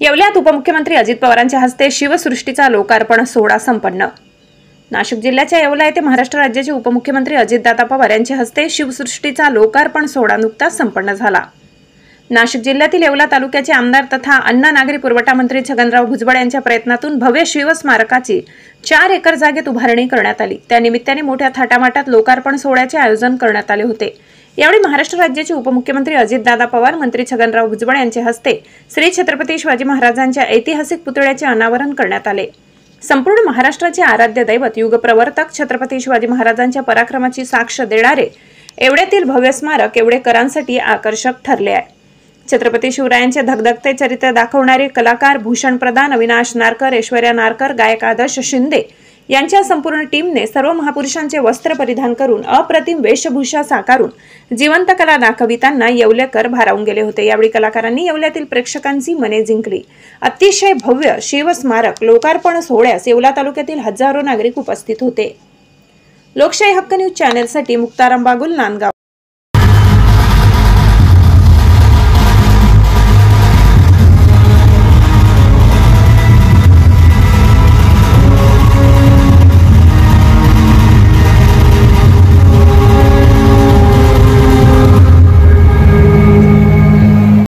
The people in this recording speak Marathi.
येवल्यात उपमुख्यमंत्री अजित पवारांच्या हस्ते शिवसृष्टीचा लोकार्पण सोहळा संपन्न। नाशिक जिल्ह्याच्या येवला येथे महाराष्ट्र राज्याचे उपमुख्यमंत्री अजितदादा पवार यांच्या हस्ते शिवसृष्टीचा लोकार्पण सोहळा नुकताच संपन्न झाला। नाशिक जिल्ह्यातील येवला तालुक्याचे आमदार तथा अन्न नागरी पुरवठा मंत्री छगनराव भुजबळ यांच्या प्रयत्नातून भव्य शिवस्मारकाची 4 एकर जागेत उभारणी करण्यात आली। त्या निमित्ताने मोठ्या थाटामाटात लोकार्पण सोहळ्याचे आयोजन करण्यात आले होते। यावेळी महाराष्ट्र राज्याचे उपमुख्यमंत्री अजितदादा पवार, मंत्री छगनराव भुजबळ यांच्या हस्ते श्री छत्रपती शिवाजी महाराजांच्या ऐतिहासिक पुतळ्याचे अनावरण करण्यात आले। संपूर्ण महाराष्ट्राचे आराध्य दैवत युगप्रवर्तक छत्रपती शिवाजी महाराजांच्या पराक्रमाची साक्ष देणारे येवल्यातील भव्य स्मारक येवलेकरांसाठी आकर्षक ठरले आहे। छत्रपती शिवरायांचे धगधगते चरित्र दाखवणारे कलाकार भूषण प्रधान, अविनाश नारकर, ऐश्वर्या नारकर, गायक आदर्श शिंदे यांच्या संपूर्ण टीमने सर्व महापुरुषांचे वस्त्र परिधान करून अप्रतिम वेशभूषा साकारून जिवंत कला दाखविताना येवलेकर भारावून गेले होते। यावेळी कलाकारांनी येवल्यातील प्रेक्षकांची मने जिंकली। अतिशय भव्य शिवस्मारक लोकार्पण सोहळ्यास येवला तालुक्यातील हजारो नागरिक उपस्थित होते। लोकशाही हक्क न्यूज चॅनलसाठी मुक्ताराम बागुल, नांदगाव।